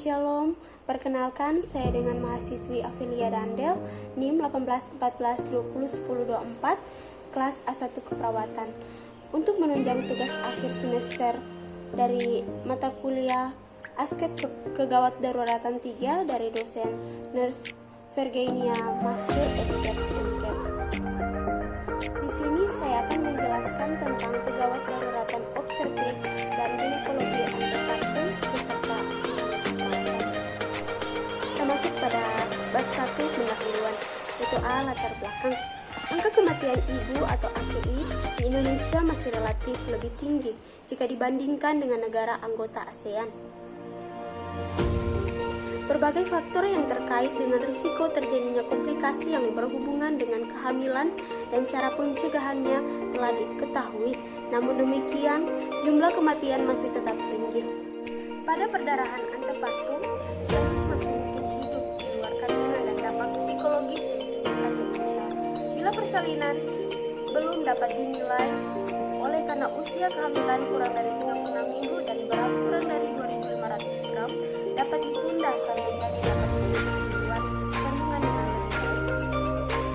Shalom, perkenalkan saya dengan mahasiswi Afilia Dandel, NIM 1814201024, kelas A1 Keperawatan. Untuk menunjang tugas akhir semester dari mata kuliah Askep Kegawat Daruratan 3 dari dosen Nurse Virginia Mastur Escape MCAT. Di sini saya akan menjelaskan tentang kegawat daruratan obstetrik dan ginekologi antepartum beserta keperawatan. Kita masuk pada bab 1 pendahuluan, yaitu A. Latar belakang. Angka kematian ibu atau AKI di Indonesia masih relatif lebih tinggi jika dibandingkan dengan negara anggota ASEAN. Berbagai faktor yang terkait dengan risiko terjadinya komplikasi yang berhubungan dengan kehamilan dan cara pencegahannya telah diketahui. Namun demikian, jumlah kematian masih tetap tinggi. Pada perdarahan antepartum, janin masih mungkin hidup di luar kandungan dan dampak psikologis akan besar. Bila persalinan belum dapat dinilai oleh karena usia kehamilan kurang dari 36 minggu dan berat kurang dari 2.500 gram, dapat ditunda sampai janin dapat hidup di luar kandungan dengan lebih baik.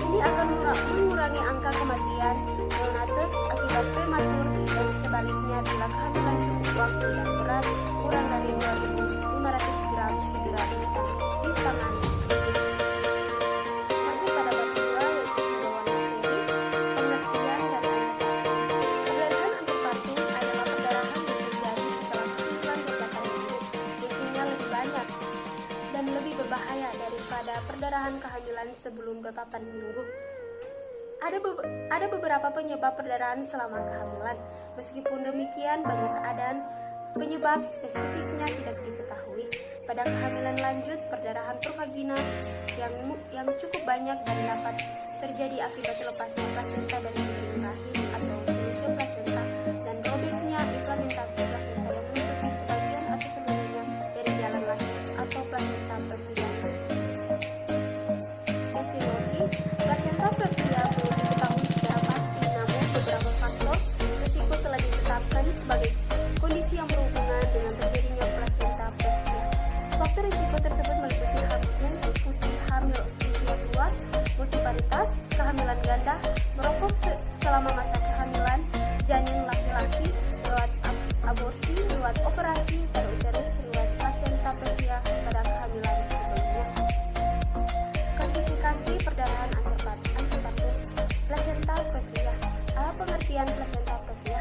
Ini akan mengurangi angka kematian neonatus akibat prematur dan sebaliknya bila kehamilan cukup waktu dan berat kurang dari 2.500 gram segera ditangani. Masuk pada bab 2, yaitu pembawaan materi, pengertian dan perdarahan antepartum adalah perdarahan yang terjadi setelah 9-8 minggu. Biasanya lebih banyak dan lebih berbahaya daripada perdarahan kehamilan sebelum 8 minggu. Ada beberapa penyebab perdarahan selama kehamilan. Meskipun demikian, banyak keadaan penyebab spesifiknya tidak diketahui. Pada kehamilan lanjut, perdarahan pervagina yang cukup banyak dan dapat terjadi akibat lepasnya plasenta dari dinding rahim atau selusnya plasenta dan robeknya implementasi plasenta yang menutupi sebagian atau seluruhnya dari jalan lahir atau plasenta previa. Etiologi plasenta previa belum diketahui secara pasti, namun beberapa faktor risiko telah ditetapkan sebagai kondisi yang berhubungan dengan terjadinya plasenta previa. Faktor risiko tersebut meliputi hamil usia tua, multiparitas, kehamilan ganda, merokok selama masa kehamilan, janin laki-laki, riwayat aborsi, riwayat operasi pada uterus, riwayat plasenta previa pada kehamilan sebelumnya. Klasifikasi perdarahan antepartum. Plasenta previa. Pengertian plasenta previa.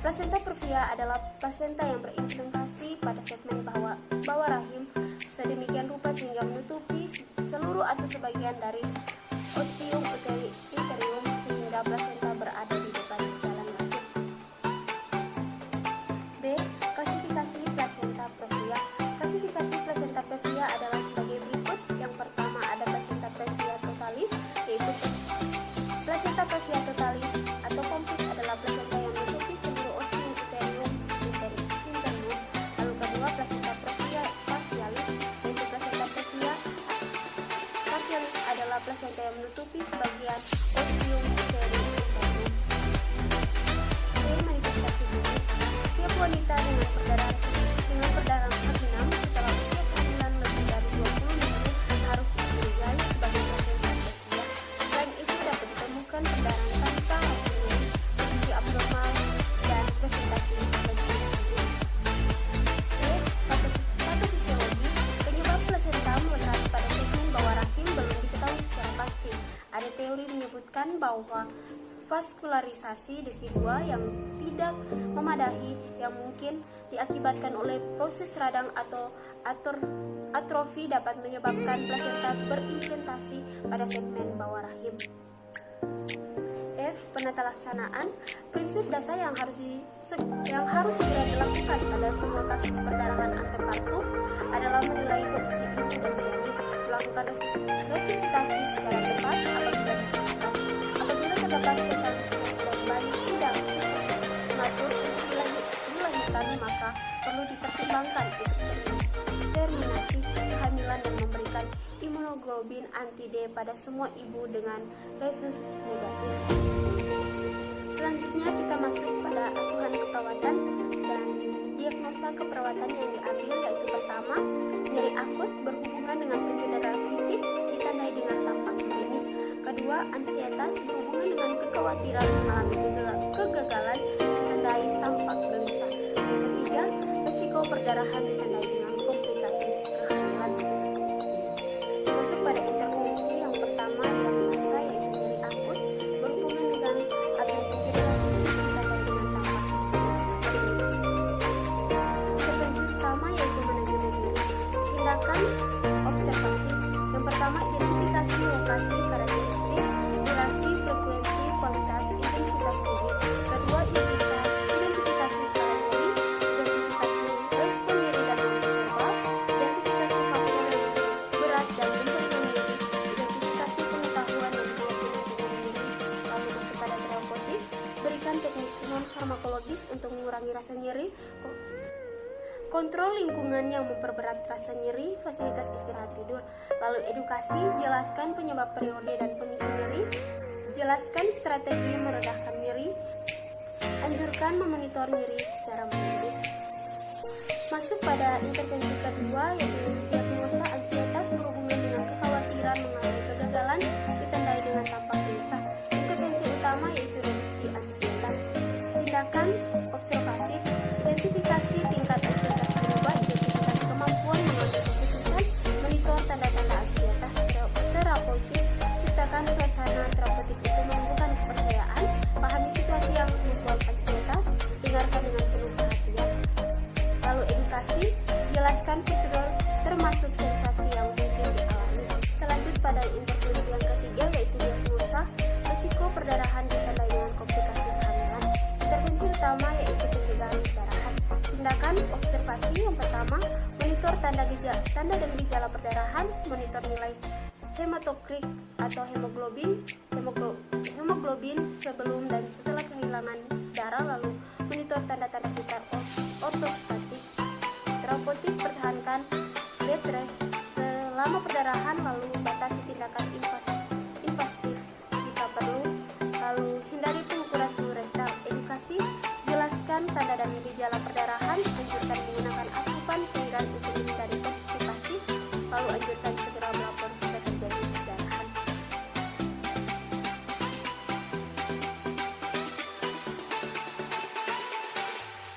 Plasenta previa adalah plasenta yang berimplementasi pada segmen bawah rahim sedemikian rupa sehingga menutupi seluruh atau sebagian dari ostium uterium sehingga plasenta berada di depan jalan lahir. B. Klasifikasi plasenta previa. Klasifikasi plasenta previa adalah sebagai berikut. Yang pertama ada plasenta previa totalis, yaitu plasenta previa totalis atau komplit adalah plasenta yang menutupi seluruh ostium uterium internum. Lalu kedua plasenta previa partialis, yaitu plasenta previa partialis adalah plasenta yang menutupi sebagian ostium uterium internum. Manifestasi klinis. Setiap wanita dengan perdarahan vaginam setelah usia kehamilan lebih dari 20 minggu harus dicurigai sebagai plasenta previa. Selain itu dapat ditemukan perdarahan tanpa hasil nyeri, posisi abnormal, dan presentasi sebagai ibu. Patofisiologi. Penyebab plasenta melekat pada segmen bawah rahim belum diketahui secara pasti. Ada teori menyebutkan bahwa vaskularisasi desidual yang tidak memadahi yang mungkin diakibatkan oleh proses radang atau atrofi dapat menyebabkan plasenta berimplementasi pada segmen bawah rahim. F. Penata laksanaan. Prinsip dasar yang harus segera dilakukan pada semua kasus perdarahan antepartum adalah menilai kondisi ibu dan janin, melakukan resusitasi secara tepat apabila diperlukan. Apabila terdapat fetal-distress dan bayi sudah cukup prematur untuk dilahirkan, maka perlu dipertimbangkan untuk terminasi kehamilan dan memberikan imunoglobulin anti D pada semua ibu dengan resus negatif. Selanjutnya kita masuk pada asuhan keperawatan dan diagnosa keperawatan yang diambil, yaitu pertama, nyeri akut berhubungan dengan pencederaan fisik ditandai dengan tampak klinis. Kedua, ansietas berhubungan dengan kekhawatiran mengalami kegagalan ditandai tampak gelisah. Yang ketiga, resiko perdarahan ditandai dengan komplikasi kehamilan. Masuk pada intervensi yang pertama, diagnosa, yaitu nyeri akut berhubungan dengan adanya pencederaan fisik ditandai dengan tampak klinis. Intervensi utama yaitu manajemen nyeri. Tindakan observasi. Yang pertama, identifikasi lokasi, karakteristik, durasi, frekuensi, kualitas, intensitas nyeri. Kedua, identifikasi skala nyeri, identifikasi respon nyeri dan nonverbal, identifikasi faktor yang berat dan bentuknya nyeri, identifikasi pengetahuan yang dihubungkan dengan nyeri. Lalu masuk pada terapeutik, berikan teknik non farmakologis untuk mengurangi rasa nyeri. Kontrol lingkungan yang memperberat rasa nyeri, fasilitas istirahat tidur. Lalu edukasi, jelaskan penyebab periode dan pemicu nyeri, jelaskan strategi meredahkan nyeri, anjurkan memonitor nyeri secara mandiri. Masuk pada intervensi kedua, yaitu diagnosa ansietas berhubungan dengan kekhawatiran mengalami kegagalan ditandai dengan tampak gelisah. Intervensi utama yaitu reduksi ansietas. Tindakan observasi, identifikasi tingkat ansietas berubah, identifikasi kemampuan mengambil keputusan, monitor tanda-tanda ansietas. Terapeutik, ciptakan suasana terapeutik itu menumbuhkan kepercayaan, pahami situasi yang membuat ansietas, dengarkan dengan penuh perhatian. Lalu edukasi, jelaskan prosedur termasuk sensasi yang mungkin dialami. Selanjut pada intervensi yang ketiga, yaitu diagnosa, risiko perdarahan ditandai dengan komplikasi kehamilan. Intervensi utama yaitu pencegahan perdarahan. Tindakan observasi yang pertama, monitor tanda dan gejala perdarahan, monitor nilai hematokrit atau hemoglobin sebelum dan setelah